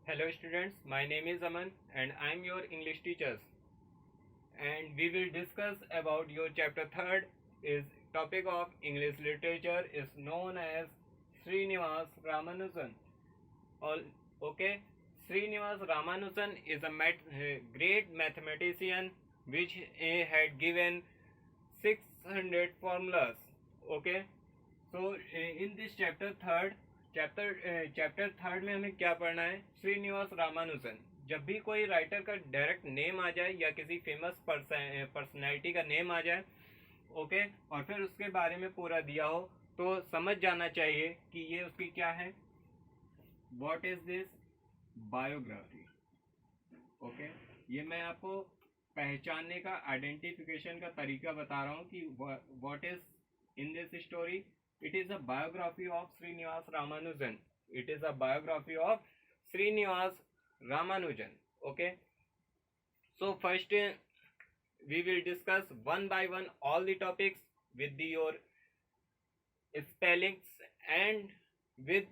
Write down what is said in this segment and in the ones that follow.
Hello students, my name is Aman and I am your English teacher, and we will discuss about your chapter 3rd is topic of English literature is known as Srinivas Ramanujan. All okay, Srinivas Ramanujan is a great mathematician which had given 600 formulas. Okay, so in this chapter third में हमें क्या पढ़ना है? श्रीनिवास रामानुजन. जब भी कोई writer का direct name आ जाए या किसी फेमस पर्सनैलिटी का नेम आ जाए, ओके, और फिर उसके बारे में पूरा दिया हो, तो समझ जाना चाहिए कि ये उसकी क्या है. What is this? Biography. Okay, ये मैं आपको पहचानने का, आइडेंटिफिकेशन का तरीका बता रहा हूँ कि what is in this story. It is a biography of Srinivas Ramanujan. It is a biography of Srinivas Ramanujan. Okay. So first we will discuss one by one all the topics with your spellings and with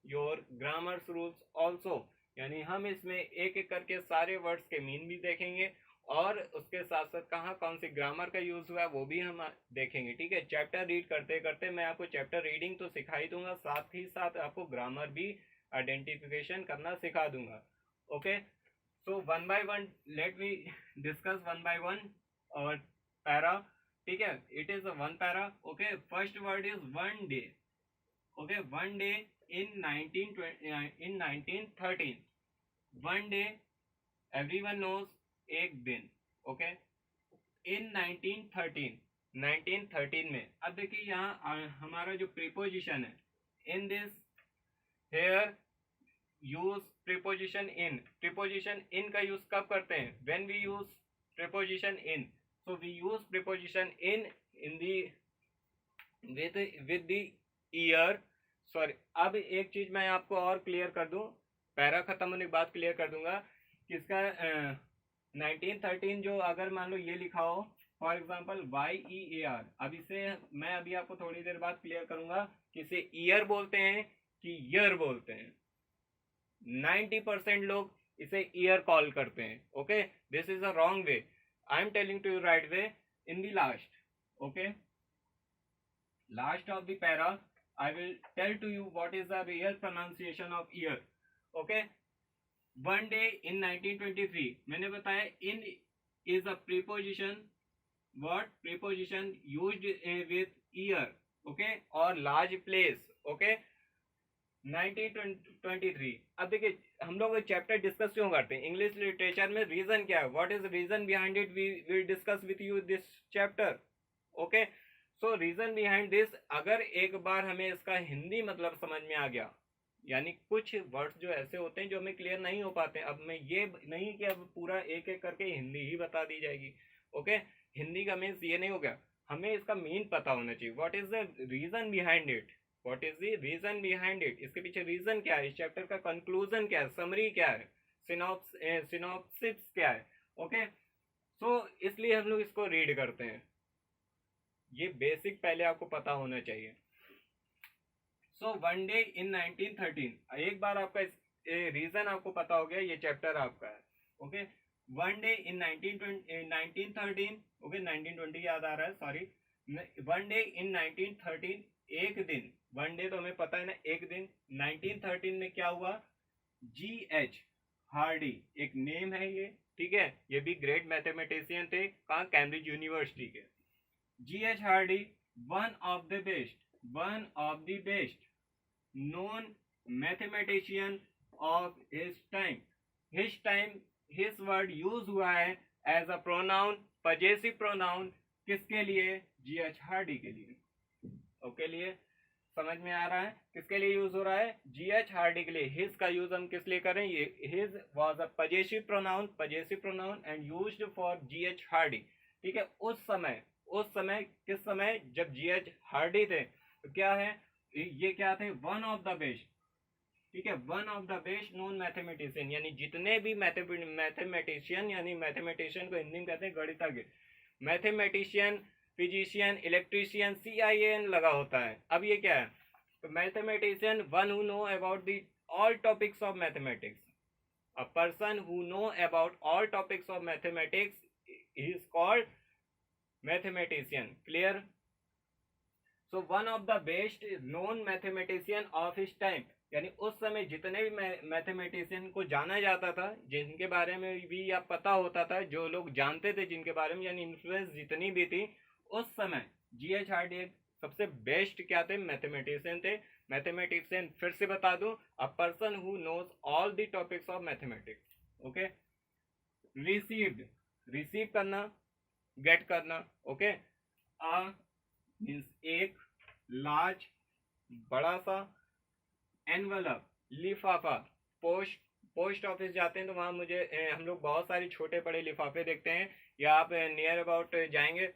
your grammar rules also. यानी हम इसमें एक एक करके सारे words के mean भी देखेंगे और उसके साथ साथ कहाँ कौन सी ग्रामर का यूज हुआ है वो भी हम देखेंगे. ठीक है, चैप्टर रीड करते करते मैं आपको चैप्टर रीडिंग तो सिखा ही दूंगा, साथ ही साथ आपको ग्रामर भी आइडेंटिफिकेशन करना सिखा दूंगा. Okay, so one by one let me discuss one by one और पैरा. ठीक है, it is one para. Okay, first word is one day. Okay, one day in 1913. One day everyone knows, एक दिन. Okay, इन 1913 में अब देखिए यहाँ हमारा जो प्रीपोजिशन है, in this here use preposition in. Preposition in का यूज कब करते हैं? When we use preposition in. So we use preposition in the with the year. Sorry, अब एक चीज मैं आपको और क्लियर कर दूं, पैरा खत्म होने के बाद क्लियर कर दूंगा कि इसका 1913 जो अगर मान लो ये लिखा हो, फॉर एग्जाम्पल YEAR, अब इसे मैं अभी आपको थोड़ी देर बाद क्लियर करूंगा कि इसे ईयर बोलते हैं कि ईयर बोलते हैं. 90% लोग इसे ईयर कॉल करते हैं. Okay, this is a wrong way. I am telling to you right way in the last. Okay, last of the para I will tell to you what is the real pronunciation of year. Okay, one day in 1923 मैंने बताया in is a preposition. What preposition used with year? Okay, or large place. Okay, 1923. अब देखिए हम लोग chapter discuss क्यों करते हैं English literature में? रीजन क्या है? What is reason behind it? We will discuss with you this chapter. Okay, so reason behind this, अगर एक बार हमें इसका हिंदी मतलब समझ में आ गया, यानी कुछ वर्ड्स जो ऐसे होते हैं जो हमें क्लियर नहीं हो पाते. अब मैं ये नहीं कि अब पूरा एक एक करके हिंदी ही बता दी जाएगी. ओके, हिंदी का मीन्स ये नहीं हो गया, हमें इसका मीन पता होना चाहिए. What is the reason behind it? What is the reason behind it? इसके पीछे रीजन क्या है? इस चैप्टर का कंक्लूजन क्या है? समरी क्या है? सिनॉप्सिस क्या है? ओके, सो इसलिए हम लोग इसको रीड करते हैं. ये बेसिक पहले आपको पता होना चाहिए. सो वन डे इन 1913, एक बार आपका रीजन आपको पता हो गया, ये चैप्टर आपका है. Okay, one day in 1913. Okay, 1920 याद आ रहा है, सॉरी. वन डे इन 1913, एक दिन. वन डे तो हमें पता है ना, एक दिन. 1913 में क्या हुआ? GH हार्डी एक नेम है ये. ठीक है, ये भी ग्रेट मैथमेटिशियन थे. कहाँ? कैम्ब्रिज यूनिवर्सिटी के. GH Hardy, one of the best known mathematician of his time. His word use हुआ है as a pronoun, possessive pronoun. किसके लिए? GH Hardy के लिए. ओके, लिए समझ में आ रहा है किसके लिए यूज हो रहा है? GH Hardy के लिए. his का यूज हम किस लिए करें? ये his was a possessive pronoun and used for GH Hardy. ठीक है, उस समय किस समय? जब GH हार्डी थे. तो क्या है ये? क्या थे? One of the best. ठीक है, one of the best known mathematician, यानी जितने भी मैथमेटिशियन, यानी मैथमेटिशियन को हिंदी में कहते हैं गणितज्ञ. मैथमेटिशियन, फिजिशियन, इलेक्ट्रीशियन, CIAN लगा होता है. अब ये क्या है? तो mathematician, one who know about the all topics of mathematics. A person who know about all topics of mathematics is called mathematician. Clear? So one of the best known mathematician of his time, यानी उस समय जितने भी mathematician को जाना जाता था, जिनके बारे में भी या पता होता था, जो लोग जानते थे जिनके बारे में, यानी इन्फ्लुएंस जितनी भी थी उस समय, जीएच हार्डी सबसे बेस्ट क्या थे? मैथमेटिशियन थे. मैथमेटिशियन फिर से बता दूं, a person who knows all the topics of mathematics. Okay. Received, receive करना, गेट करना. ओके. अ मीन्स एक, लार्ज बड़ा सा, एनवलप लिफाफा. पोस्ट ऑफिस जाते हैं तो वहाँ मुझे हम लोग बहुत सारे छोटे बड़े लिफाफे देखते हैं, या आप नियर अबाउट जाएंगे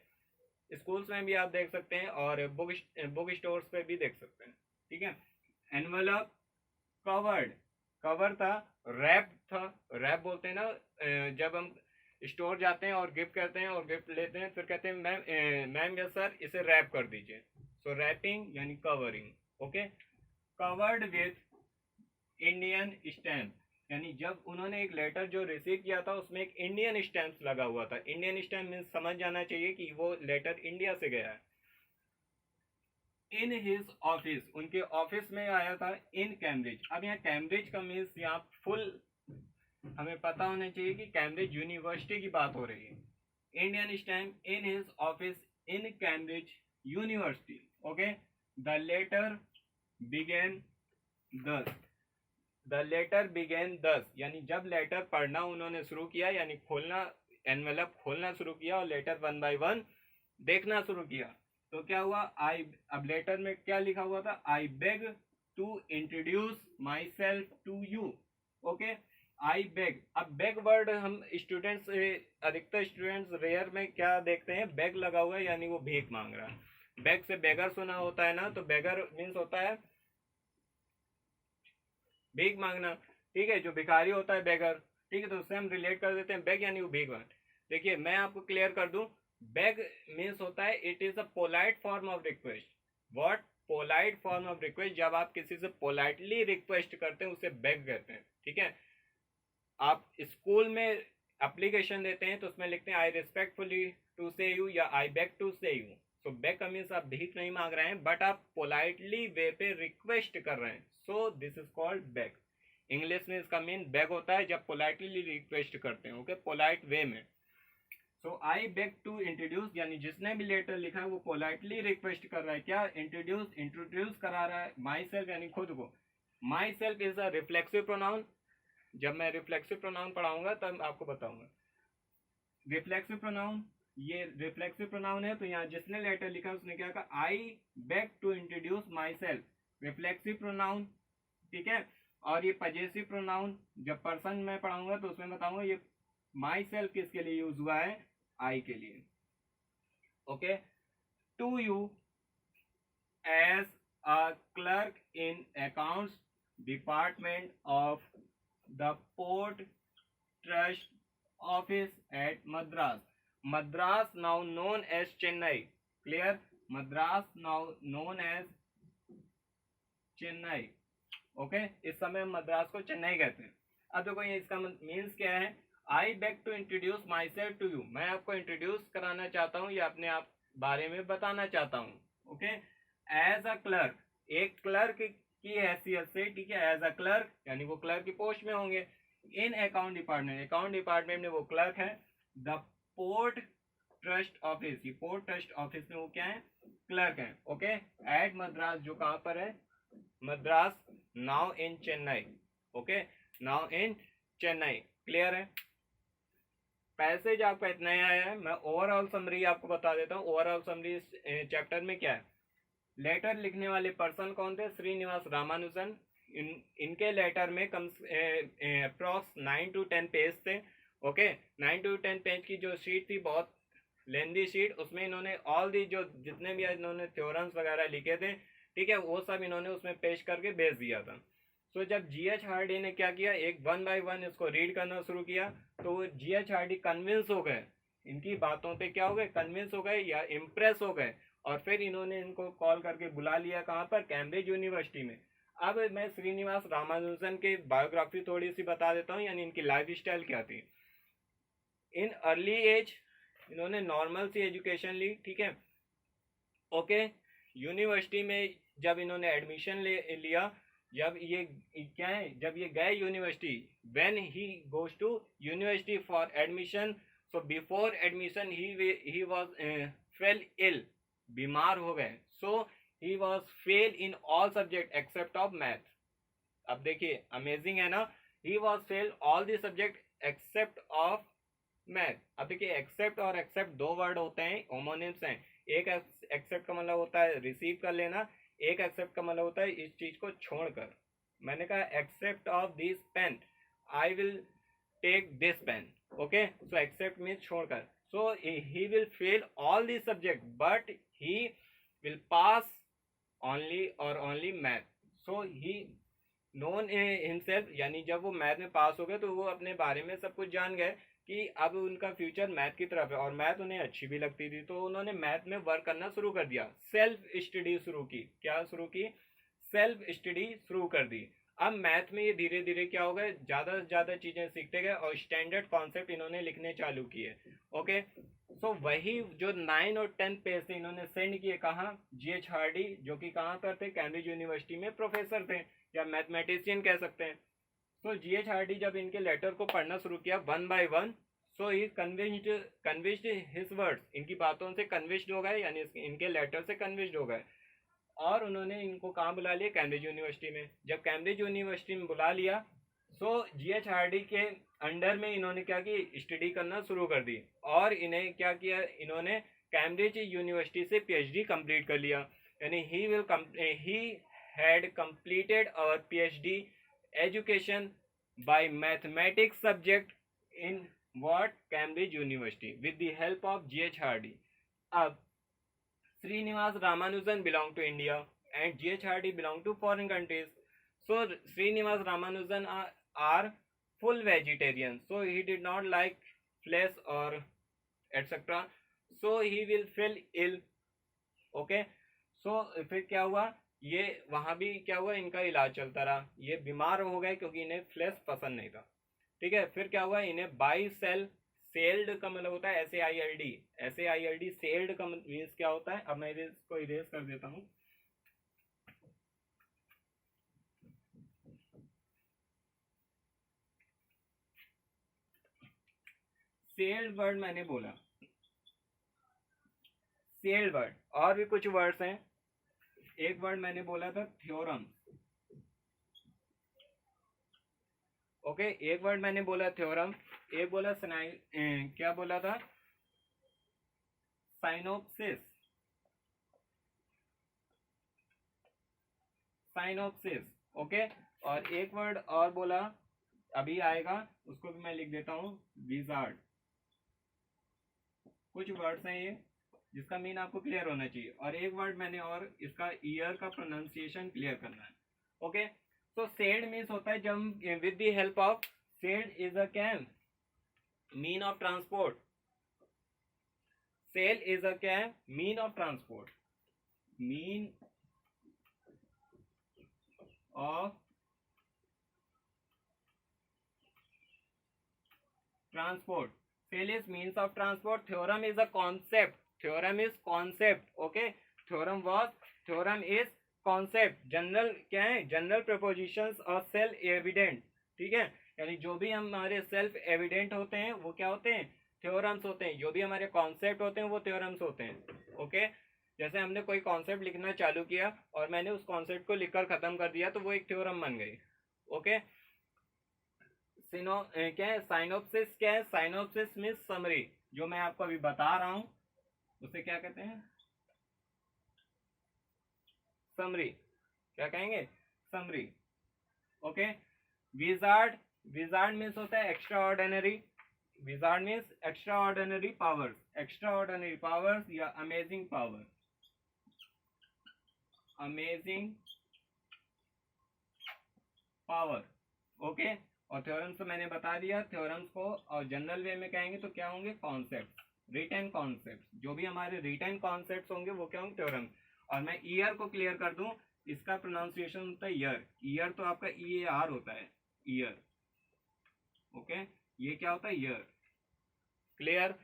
स्कूल्स में भी आप देख सकते हैं, और बुक स्टोर्स पे भी देख सकते हैं. ठीक है. एनवलप, कवर्ड, कवर था, रैप था. रैप बोलते हैं ना जब हम स्टोर जाते हैं और गिफ्ट करते हैं और गिफ्ट लेते हैं, फिर कहते हैं मैम या सर इसे रैप कर दीजिए. सो रैपिंग यानी covering. Okay. Covered with Indian stamp, यानी जब उन्होंने एक लेटर जो रिसीव किया था उसमें एक इंडियन स्टैम्प लगा हुआ था. इंडियन स्टैम्प मीन्स समझ जाना चाहिए कि वो लेटर इंडिया से गया है. इन हिज ऑफिस, उनके ऑफिस में आया था. इन कैम्ब्रिज, अब यहाँ कैम्ब्रिज का मीन्स यहाँ फुल हमें पता होना चाहिए कि कैम्ब्रिज यूनिवर्सिटी की बात हो रही है. Indian stamp in his office in Cambridge University. Okay. The letter began thus, the letter began thus, यानी जब लेटर पढ़ना उन्होंने शुरू किया, यानी खोलना, एनवेलप खोलना शुरू किया और लेटर वन बाय वन देखना शुरू किया, तो क्या हुआ? अब लेटर में क्या लिखा हुआ था? I beg to introduce myself to you. Okay. I beg. अब बेग वर्ड हम स्टूडेंट्स, अधिकतर स्टूडेंट्स रेयर में क्या देखते हैं? बेग लगा हुआ है, यानी वो भीख मांग रहा है. बेग से बेगर सुना होता है ना, तो बेगर मीन्स होता है भीख मांगना. ठीक है. जो भिखारी होता है बेगर. ठीक है. तो उससे हम रिलेट कर देते हैं बेग यानी वो भीख मांग. देखिए मैं आपको क्लियर कर दूं, बेग मीन्स होता है it is a polite form of request. What? Polite form of request. जब आप किसी से पोलाइटली रिक्वेस्ट करते हैं उसे बेग कहते हैं. ठीक है. आप स्कूल में एप्लीकेशन देते हैं तो उसमें लिखते हैं आई रिस्पेक्टफुली टू से यू या आई बेग टू से यू. सो बेग का मीन्स आप भीख नहीं मांग रहे हैं, बट आप पोलाइटली वे पे रिक्वेस्ट कर रहे हैं. So this is called beg. English में इसका मीन बेग होता है जब पोलाइटली रिक्वेस्ट करते हैं. ओके. पोलाइट वे में. सो आई बेग टू इंट्रोड्यूस, यानी जिसने भी लेटर लिखा है वो पोलाइटली रिक्वेस्ट कर रहा है. क्या? इंट्रोड्यूस करा रहा है. माई सेल्फ यानी खुद को. Myself is a reflexive pronoun. जब मैं रिफ्लेक्सिव प्रोनाउन पढ़ाऊंगा तब आपको बताऊंगा. रिफ्लेक्सिव प्रोनाउन, ये रिफ्लेक्सिव प्रोनाउन है. तो यहाँ जिसने लेटर लिखा उसने क्या कहा? I beg to introduce myself. Reflexive pronoun. ठीक है. और ये पजेसिव प्रोनाउन जब पर्सन में पढ़ाऊंगा तो उसमें बताऊंगा ये माई सेल्फ किसके लिए यूज हुआ है? आई के लिए. Okay. To you as a clerk in accounts department of the port trust office at Madras. Madras now known as Chennai. Clear? Madras now known as Chennai. Okay. इस समय मद्रास को चेन्नई कहते हैं. अब देखो ये इसका मीन्स क्या है? I beg to introduce myself to you. मैं आपको इंट्रोड्यूस कराना चाहता हूँ या अपने आप बारे में बताना चाहता हूँ. ओके. एज अ क्लर्क, एक क्लर्क की हैसियत से. ठीक है. एज अ क्लर्क यानी वो क्लर्क की पोस्ट में होंगे. इन अकाउंट डिपार्टमेंट, अकाउंट डिपार्टमेंट में वो क्लर्क है. द पोर्ट ट्रस्ट ऑफिस, ये पोर्ट ट्रस्ट ऑफिस में वो क्या है? क्लर्क है. ओके. एट मद्रास, जो कहाँ पर है? Madras. Now in Chennai. Okay. Now in Chennai. Clear है? पैसेज आपका इतना ही आया है. मैं ओवरऑल समरी आपको बता देता हूँ. ओवरऑल समरी इस चैप्टर में क्या है? लेटर लिखने वाले पर्सन कौन थे? श्रीनिवास रामानुजन. इनके लेटर में कम अप्रॉक्स 9 to 10 पेज थे. ओके. 9 to 10 पेज की जो शीट थी, बहुत लेंदी शीट, उसमें इन्होंने ऑल दी जो जितने भी इन्होंने थ्योरम्स वगैरह लिखे थे, ठीक है, वो सब इन्होंने उसमें पेश करके भेज दिया था. सो जब जीएच हार्डी ने क्या किया, एक वन बाय वन इसको रीड करना शुरू किया, तो जीएच हार्डी कन्विंस हो गए, इनकी बातों पे क्या हो गए? कन्विंस हो गए या इम्प्रेस हो गए. और फिर इन्होंने इनको कॉल करके बुला लिया. कहाँ पर? कैम्ब्रिज यूनिवर्सिटी में. अब मैं श्रीनिवास रामानुजन के बायोग्राफी थोड़ी सी बता देता हूँ, यानी इनकी लाइफ स्टाइल क्या थी। इन अर्ली एज इन्होंने नॉर्मल सी एजुकेशन ली, ठीक है, ओके। यूनिवर्सिटी में जब इन्होंने एडमिशन लिया, जब ये क्या है, जब ये गए university, when he goes to university for admission, so before admission he was fell ill, बीमार हो गए। So he was fell in all subject except of math. अब देखिए अमेजिंग है ना, he was fell all the subject except of math. अब देखिए accept और एक्सेप्ट दो वर्ड होते हैं, होमोनिम्स हैं। एक एक्सेप्ट का मतलब होता है रिसीव कर लेना, एक एक्सेप्ट का मतलब होता है इस चीज को छोड़कर। मैंने कहा except of this pen, I will take this pen, okay. So except mean छोड़कर। So he will fell all this subject but he will pass only और only math. So he known himself, यानी जब वो math में पास हो गए तो वो अपने बारे में सब कुछ जान गए कि अब उनका फ्यूचर मैथ की तरफ है, और मैथ उन्हें अच्छी भी लगती थी, तो उन्होंने मैथ में वर्क करना शुरू कर दिया। सेल्फ स्टडी शुरू की, क्या शुरू की, सेल्फ स्टडी शुरू कर दी। अब मैथ में ये धीरे धीरे क्या हो गए, ज़्यादा से ज़्यादा चीज़ें सीखते गए और स्टैंडर्ड कॉन्सेप्ट इन्होंने लिखने चालू किए, ओके। सो वही जो 9 और 10 पेज थे इन्होंने सेंड किए कहाँ, जीएच हार्डी, जो कि कहाँ पर थे, कैम्ब्रिज यूनिवर्सिटी में प्रोफेसर थे या मैथमेटिशियन कह सकते हैं। सो जीएच हार्डी जब इनके लेटर को पढ़ना शुरू किया one by one, so he convinced his words, इनकी बातों से कन्विंस्ड हो गए, यानी इनके लेटर से कन्विंस्ड हो गए, और उन्होंने इनको कहाँ बुला लिया, कैम्ब्रिज यूनिवर्सिटी में। जब कैम्ब्रिज यूनिवर्सिटी में बुला लिया, सो जीएच हार्डी के अंडर में इन्होंने क्या की, स्टडी करना शुरू कर दी, और इन्हें क्या किया, इन्होंने कैम्ब्रिज यूनिवर्सिटी से पीएचडी कंप्लीट कर लिया, यानी ही had completed our PhD education by mathematics subject in what Cambridge University with the help of G.H. Hardy. अब Srinivas Ramanujan belong to India and G.H. Hardy belong to foreign countries. So Srinivas Ramanujan are full vegetarian. So he did not like flesh or etc. So he will feel ill. Okay. So फिर क्या हुआ, ये वहां भी क्या हुआ, इनका इलाज चलता रहा, ये बीमार हो गए क्योंकि इन्हें फ्लैश पसंद नहीं था, ठीक है। फिर क्या हुआ, इन्हें बाई सेल, सेल्ड का मतलब होता है SAILD, सेल्ड का मीन्स क्या होता है। अब मैं इसको इरेज कर देता हूँ। सेल्ड वर्ड मैंने बोला, सेल्ड वर्ड, और भी कुछ वर्ड्स हैं। एक वर्ड मैंने बोला था थ्योरम, ओके। एक वर्ड मैंने बोला थ्योरम, एक बोला क्या बोला था, साइनोप्सिस, ओके। और एक वर्ड और बोला, अभी आएगा, उसको भी मैं लिख देता हूँ, विजार्ड। कुछ वर्ड्स हैं ये जिसका मीन आपको क्लियर होना चाहिए, और एक वर्ड मैंने और इसका ईयर का प्रोनाउंसिएशन क्लियर करना है, ओके। सो सेड मीन्स होता है जब with the help of, said is a cam mean of transport, sail is a cam mean of transport, mean of transport, sail is means of transport, theorem is a concept, theorem is concept, okay. Theorem is concept, general क्या है, general propositions और self evident, ठीक है। यानी जो भी हमारे self evident होते हैं वो क्या होते हैं, थ्योरम्स होते हैं। जो भी हमारे कॉन्सेप्ट होते हैं वो थ्योरम्स होते हैं, ओके। जैसे हमने कोई कॉन्सेप्ट लिखना चालू किया और मैंने उस कॉन्सेप्ट को लिखकर खत्म कर दिया तो वो एक थ्योरम बन गई, ओके। क्या है, साइनोप्सिस क्या है, साइनोप्सिस मीन्स समरी, जो मैं आपको अभी बता रहा हूं उसे क्या कहते हैं, समरी, क्या कहेंगे, summary, okay. Wizard, wizard means होता है extraordinary, wizard means extraordinary powers, extraordinary powers या amazing power, amazing power, okay. और थ्योरम्स तो मैंने बता दिया, थ्योरम्स को और जनरल वे में कहेंगे तो क्या होंगे, कॉन्सेप्ट, रिटन कॉन्सेप्ट, जो भी हमारे रिटन कॉन्सेप्ट होंगे वो क्या होंगे, थ्योरम। और मैं ईयर को क्लियर कर दूं, इसका प्रोनाउंसिएशन होता है ईयर। ईयर तो आपका EAR होता है, ईयर। ओके, ये क्या होता है, ईयर। क्लियर?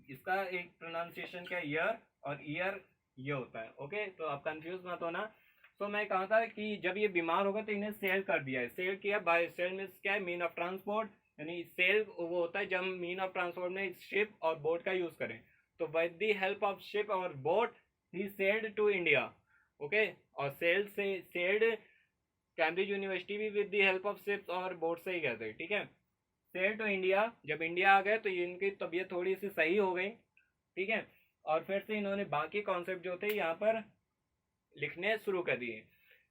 इसका एक प्रोनाउंसिएशन क्या, ईयर, और ईयर ये होता है। ओके, तो आप कंफ्यूज मत होना। तो मैं कहा था कि जब ये बीमार होगा तो इन्हें सेल कर दिया है। सेल किया, बाय सेल मीन्स क्या है, मीन ऑफ ट्रांसपोर्ट, यानी सेल वो होता है जब मीन ऑफ ट्रांसपोर्ट में शिप और बोट का यूज करें। तो with the help of ship और बोट ही सेल्ड टू इंडिया। ओके, और सेल्ड कैम्ब्रिज यूनिवर्सिटी भी with the help of ships और बोट से ही गए थे। ठीक है, सेल टू इंडिया। जब इंडिया आ गए तो इनकी तबीयत थोड़ी सी सही हो गई। ठीक है, और फिर से इन्होंने बाकी कॉन्सेप्ट जो थे यहाँ पर लिखने शुरू कर दिए।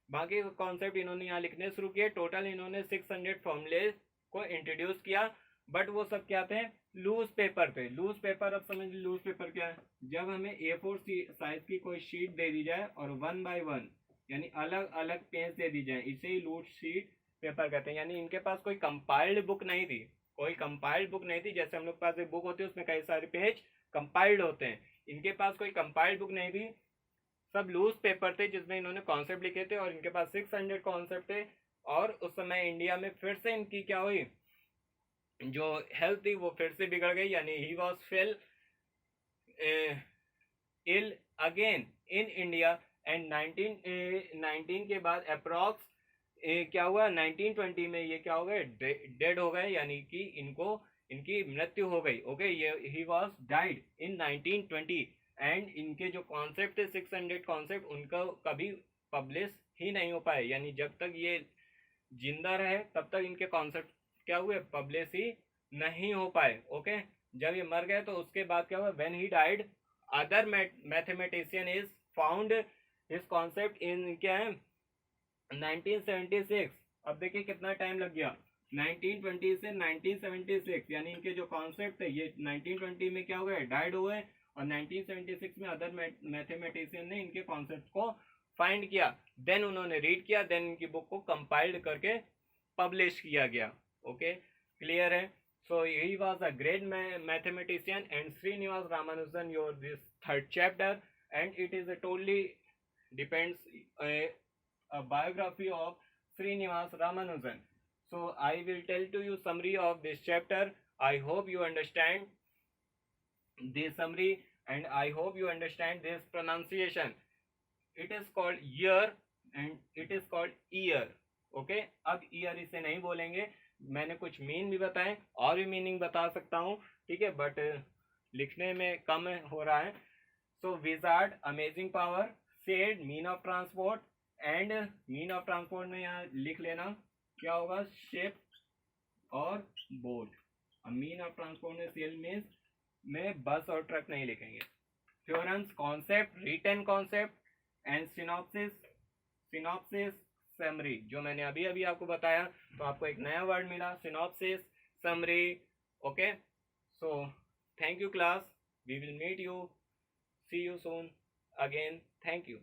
बाकी कॉन्सेप्ट इन्होंने यहाँ लिखने शुरू किए। टोटल इन्होंने 600 फॉर्मूले को इंट्रोड्यूस किया, बट वो सब क्या थे, लूज पेपर पे। लूज पेपर, अब समझ लूज पेपर क्या है, जब हमें A4 साइज की कोई शीट दे दी जाए और 1 by 1 यानी अलग अलग पेज दे दी जाए, इसे ही लूज शीट पेपर कहते हैं। यानी इनके पास कोई कंपाइल्ड बुक नहीं थी, कोई कंपाइल्ड बुक नहीं थी। जैसे हम लोग के पास एक बुक होती है उसमें कई सारे पेज कंपाइल्ड होते हैं, इनके पास कोई कंपाइल्ड बुक नहीं थी, सब लूज पेपर थे जिसमें इन्होंने कॉन्सेप्ट लिखे थे। और इनके पास 600 कॉन्सेप्ट थे। और उस समय इंडिया में फिर से इनकी क्या हुई, जो हेल्थ थी वो फिर से बिगड़ गई, यानी he was fell ill again in India. And 1919 के बाद अप्रॉक्स क्या हुआ, 1920 में ये क्या हो गए, डेड हो गए, यानी कि इनकी मृत्यु हो गई। ओके, ये he was died in 1920। And इनके जो कॉन्सेप्ट थे 600 कॉन्सेप्ट, उनका कभी पब्लिश ही नहीं हो पाए, यानी जब तक ये जिंदा रहे तब तक इनके कॉन्सेप्ट क्या हुए, पब्लिश ही नहीं हो पाए। ओके, जब ये मर गए तो उसके बाद क्या हुआ, when he died other mathematician is found his concept in क्या है 1976। अब देखिए कितना टाइम लग गया, 1920 से 1976, यानी इनके जो कॉन्सेप्ट है ये 1920 में क्या हो गए, डाइड हुए, और 1976 में अदर मैथमेटिशियन ने इनके कॉन्सेप्ट को फाइंड किया। देन उन्होंने रीड किया, देन इनकी बुक को कंपाइल्ड करके पब्लिश किया गया। ओके, क्लियर है? So he was a great mathematician and Srinivasa Ramanujan your this third chapter, and it is a totally depends a biography of Srinivas Ramanujan. So I will tell to you summary of this chapter. I hope you understand this summary and I hope you understand this pronunciation. It is called year and it is called ear. Okay, अब year इसे नहीं बोलेंगे, मैंने कुछ mean भी बताए और भी मीनिंग बता सकता हूँ। ठीक है, बट लिखने में कम हो रहा है। So wizard, amazing power, said, mean of transport, and mean of transport में यहाँ लिख लेना क्या होगा, शिप और बोट। अब मीन ऑफ ट्रांसपोर्ट में सेल में बस और ट्रक नहीं लिखेंगे। Theorems, concept, written concept, and synopsis summary, जो मैंने अभी अभी आपको बताया। तो आपको एक नया वर्ड मिला, synopsis summary. Okay, so thank you class, we will meet you, see you soon again, thank you.